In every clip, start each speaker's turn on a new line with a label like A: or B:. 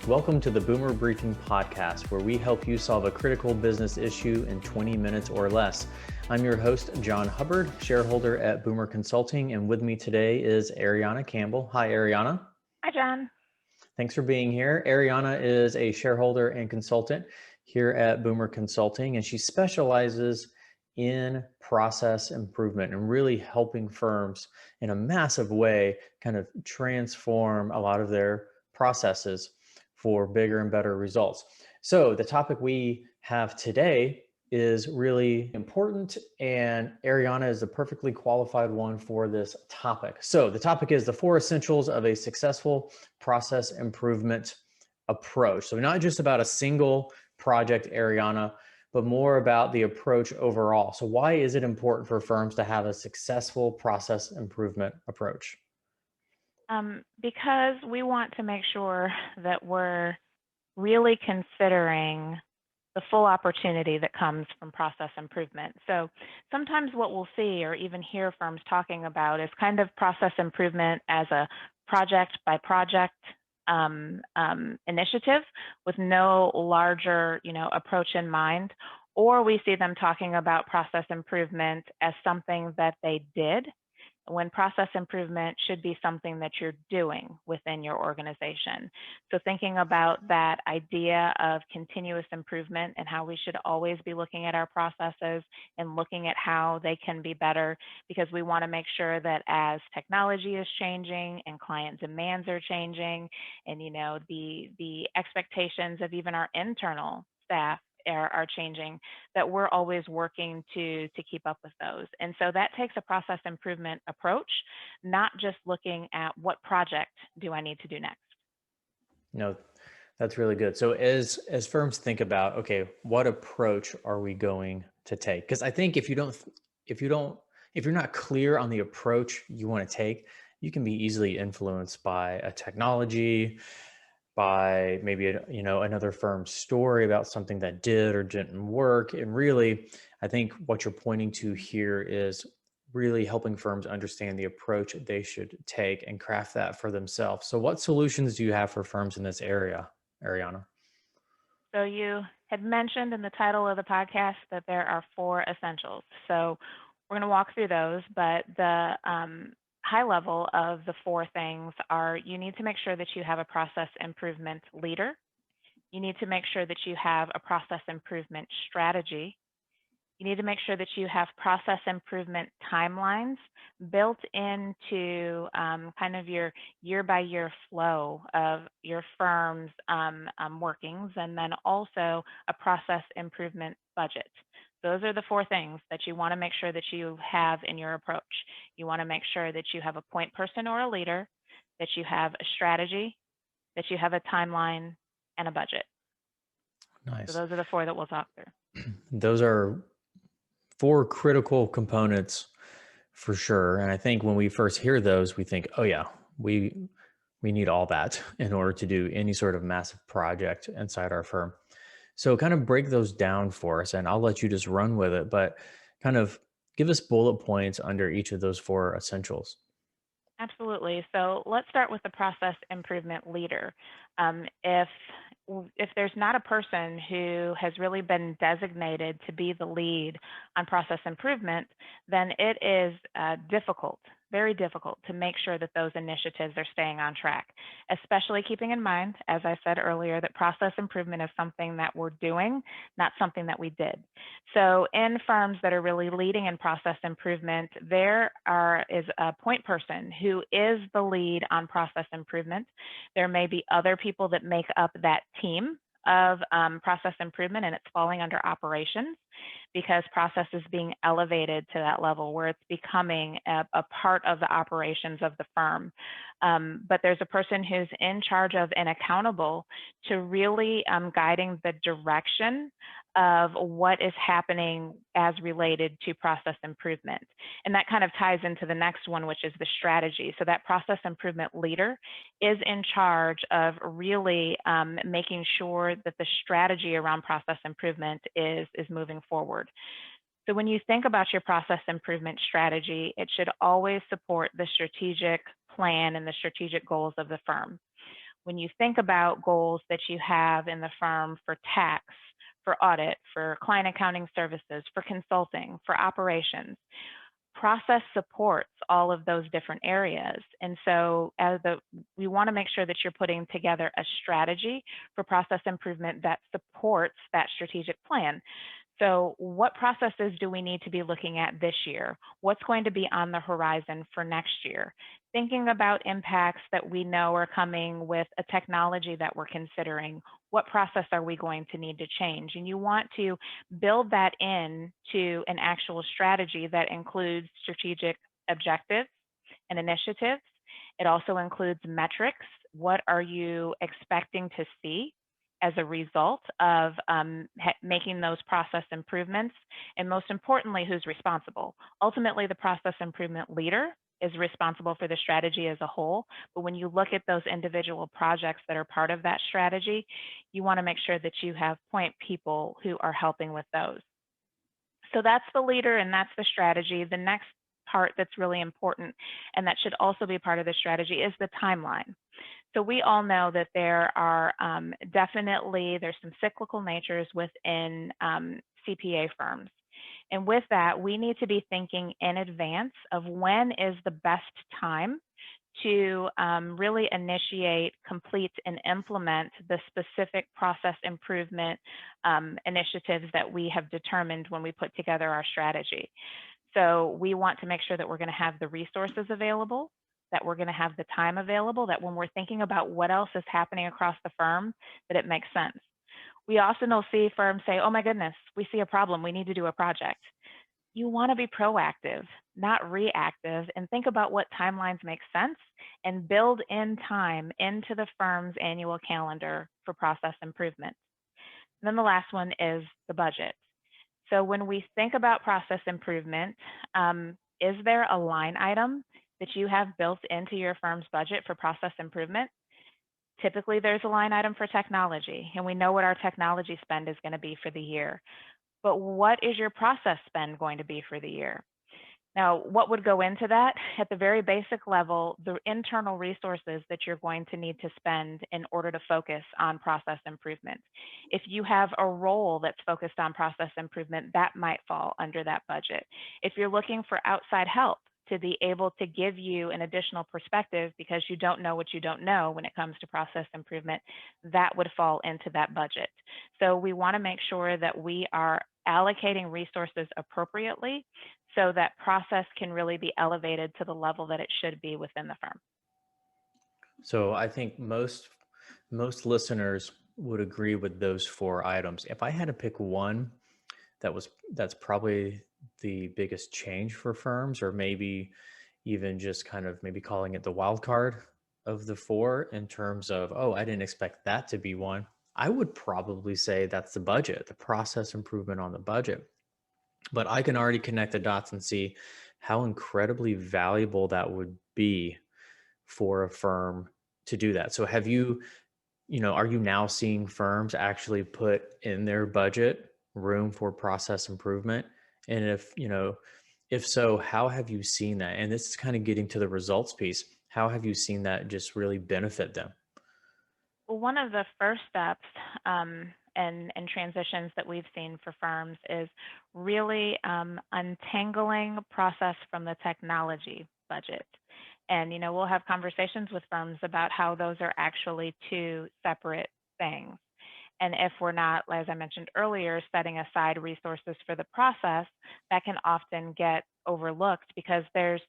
A: Welcome to the Boomer Briefing Podcast, where we help you solve a critical business issue in 20 minutes or less. I'm your host, Jon Hubbard, shareholder at Boomer Consulting, and with me today is Arianna Campbell. Hi, Arianna.
B: Hi, Jon.
A: Thanks for being here. Arianna is a shareholder and consultant here at Boomer Consulting, and she specializes in process improvement and really helping firms in a massive way kind of transform a lot of their processes for bigger and better results. So the topic we have today is really important, and Arianna is the perfectly qualified one for this topic. So the topic is the 4 essentials of a successful process improvement approach. So not just about a single project, Arianna, but more about the approach overall. So why is it important for firms to have a successful process improvement approach?
B: Because we want to make sure that we're really considering the full opportunity that comes from process improvement. So sometimes what we'll see or even hear firms talking about is kind of process improvement as a project by project initiative with no larger, approach in mind. Or we see them talking about process improvement as something that they did, when process improvement should be something that you're doing within your organization. So thinking about that idea of continuous improvement and how we should always be looking at our processes and looking at how they can be better, because we want to make sure that as technology is changing and client demands are changing, and the expectations of even our internal staff are changing, that we're always working to keep up with those. And so that takes a process improvement approach, not just looking at what project do I need to do next.
A: No, that's really good. So as firms think about, okay, what approach are we going to take? Because I think if you're not clear on the approach you want to take, you can be easily influenced by a technology, by maybe another firm's story about something that did or didn't work. And really, I think what you're pointing to here is really helping firms understand the approach they should take and craft that for themselves. So what solutions do you have for firms in this area, Arianna?
B: So you had mentioned in the title of the podcast that there are 4 essentials. So we're going to walk through those, but the high level of the 4 things are: you need to make sure that you have a process improvement leader. You need to make sure that you have a process improvement strategy. You need to make sure that you have process improvement timelines built into kind of your year-by-year flow of your firm's workings, and then also a process improvement budget. Those are the 4 things that you want to make sure that you have in your approach. You want to make sure that you have a point person or a leader, that you have a strategy, that you have a timeline, and a budget.
A: Nice.
B: So those are the 4 that we'll talk through.
A: Those are 4 critical components for sure. And I think when we first hear those, we think, oh yeah, we need all that in order to do any sort of massive project inside our firm. So kind of break those down for us, and I'll let you just run with it, but kind of give us bullet points under each of those 4 essentials.
B: Absolutely. So let's start with the process improvement leader. If there's not a person who has really been designated to be the lead on process improvement, then it is difficult, very difficult, to make sure that those initiatives are staying on track, especially keeping in mind, as I said earlier, that process improvement is something that we're doing, not something that we did. So in firms that are really leading in process improvement, there is a point person who is the lead on process improvement. There may be other people that make up that team of process improvement, and it's falling under operations, because process is being elevated to that level where it's becoming a part of the operations of the firm. But there's a person who's in charge of and accountable to really guiding the direction of what is happening as related to process improvement. And that kind of ties into the next one, which is the strategy. So that process improvement leader is in charge of really making sure that the strategy around process improvement is moving forward. So when you think about your process improvement strategy, it should always support the strategic plan and the strategic goals of the firm. When you think about goals that you have in the firm for tax, for audit, for client accounting services, for consulting, for operations, process supports all of those different areas. And so we want to make sure that you're putting together a strategy for process improvement that supports that strategic plan. So what processes do we need to be looking at this year? What's going to be on the horizon for next year? Thinking about impacts that we know are coming with a technology that we're considering. What process are we going to need to change? And you want to build that in to an actual strategy that includes strategic objectives and initiatives. It also includes metrics. What are you expecting to see as a result of making those process improvements? And most importantly, who's responsible? Ultimately, the process improvement leader is responsible for the strategy as a whole. But when you look at those individual projects that are part of that strategy, you want to make sure that you have point people who are helping with those. So that's the leader and that's the strategy. The next part that's really important, and that should also be part of the strategy, is the timeline. So we all know that there are there's some cyclical natures within CPA firms. And with that, we need to be thinking in advance of when is the best time to really initiate, complete, and implement the specific process improvement initiatives that we have determined when we put together our strategy. So we want to make sure that we're going to have the resources available, that we're going to have the time available, that when we're thinking about what else is happening across the firm, that it makes sense. We often will see firms say, oh my goodness, we see a problem, we need to do a project. You want to be proactive, not reactive, and think about what timelines make sense and build in time into the firm's annual calendar for process improvement. And then the last one is the budget. So when we think about process improvement, is there a line item that you have built into your firm's budget for process improvement? Typically, there's a line item for technology, and we know what our technology spend is going to be for the year. But what is your process spend going to be for the year? Now, what would go into that? At the very basic level, the internal resources that you're going to need to spend in order to focus on process improvement. If you have a role that's focused on process improvement, that might fall under that budget. If you're looking for outside help to be able to give you an additional perspective because you don't know what you don't know when it comes to process improvement, that would fall into that budget. So we want to make sure that we are allocating resources appropriately so that process can really be elevated to the level that it should be within the firm.
A: So I think most listeners would agree with those 4 items. If I had to pick one that's probably the biggest change for firms, or maybe even just kind of maybe calling it the wild card of the 4 in terms of, oh, I didn't expect that to be one, I would probably say that's the budget, the process improvement on the budget. But I can already connect the dots and see how incredibly valuable that would be for a firm to do that. So have you, are you now seeing firms actually put in their budget room for process improvement? And if so, how have you seen that? And this is kind of getting to the results piece. How have you seen that just really benefit them?
B: Well, one of the first steps and transitions that we've seen for firms is really untangling process from the technology budget. And, we'll have conversations with firms about how those are actually 2 separate things. And if we're not, as I mentioned earlier, setting aside resources for the process, that can often get overlooked because there's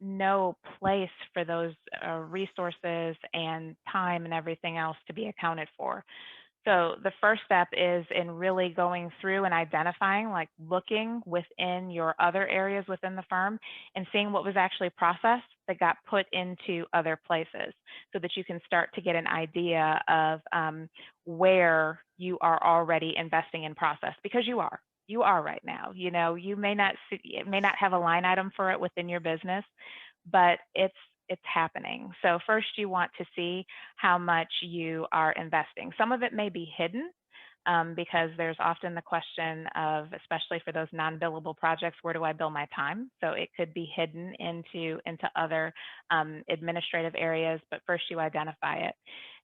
B: no place for those resources and time and everything else to be accounted for. So the first step is in really going through and identifying, like looking within your other areas within the firm and seeing what was actually processed that got put into other places so that you can start to get an idea of where you are already investing in process, because you are right now. You may not have a line item for it within your business, but it's happening. So first you want to see how much you are investing. Some of it may be hidden, because there's often the question of, especially for those non-billable projects, where do I bill my time? So it could be hidden into other administrative areas, but first you identify it.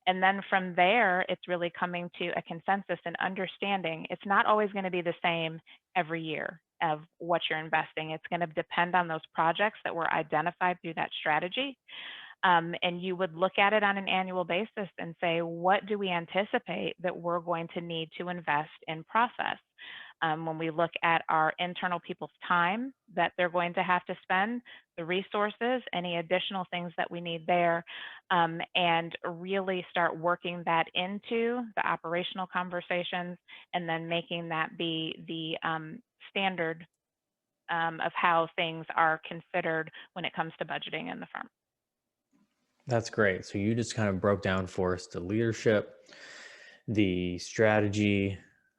B: And then from there, it's really coming to a consensus and understanding it's not always going to be the same every year of what you're investing. It's going to depend on those projects that were identified through that strategy. And you would look at it on an annual basis and say, what do we anticipate that we're going to need to invest in process? When we look at our internal people's time that they're going to have to spend, the resources, any additional things that we need there, and really start working that into the operational conversations, and then making that be the standard of how things are considered when it comes to budgeting in the firm.
A: That's great. So you just kind of broke down for us the leadership, the strategy,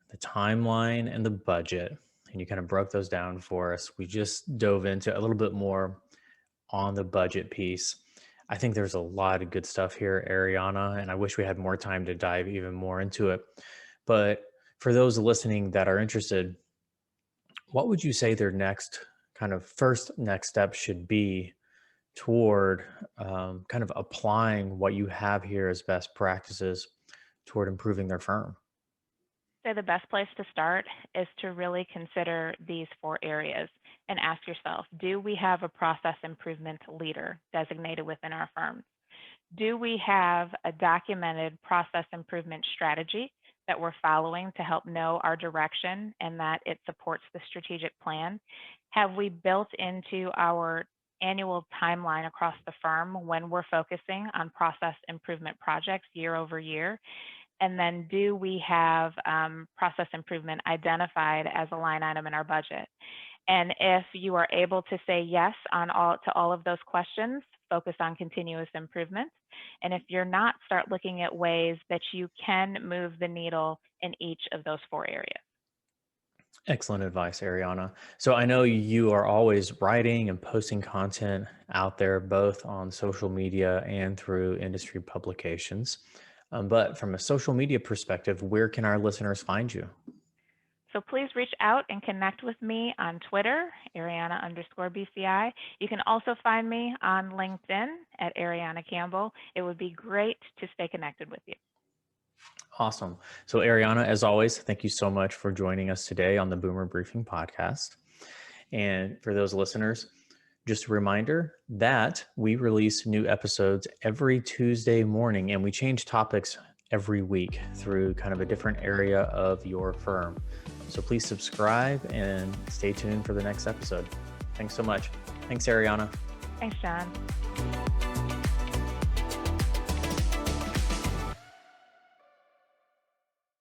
A: the timeline, and the budget. And you kind of broke those down for us. We just dove into a little bit more on the budget piece. I think there's a lot of good stuff here, Arianna, and I wish we had more time to dive even more into it. But for those listening that are interested, what would you say their first next step should be toward kind of applying what you have here as best practices toward improving their firm?
B: So the best place to start is to really consider these 4 areas and ask yourself, do we have a process improvement leader designated within our firm? Do we have a documented process improvement strategy that we're following to help know our direction and that it supports the strategic plan? Have we built into our annual timeline across the firm when we're focusing on process improvement projects year over year? And then do we have process improvement identified as a line item in our budget? And if you are able to say yes to all of those questions, focus on continuous improvement. And if you're not, start looking at ways that you can move the needle in each of those 4 areas.
A: Excellent advice, Arianna. So I know you are always writing and posting content out there, both on social media and through industry publications. But from a social media perspective, where can our listeners find you?
B: So please reach out and connect with me on Twitter, Arianna_BCI. You can also find me on LinkedIn at Arianna Campbell. It would be great to stay connected with you.
A: Awesome. So Arianna, as always, thank you so much for joining us today on the Boomer Briefing podcast. And for those listeners, just a reminder that we release new episodes every Tuesday morning, and we change topics every week through kind of a different area of your firm. So please subscribe and stay tuned for the next episode. Thanks so much. Thanks, Arianna.
B: Thanks, John.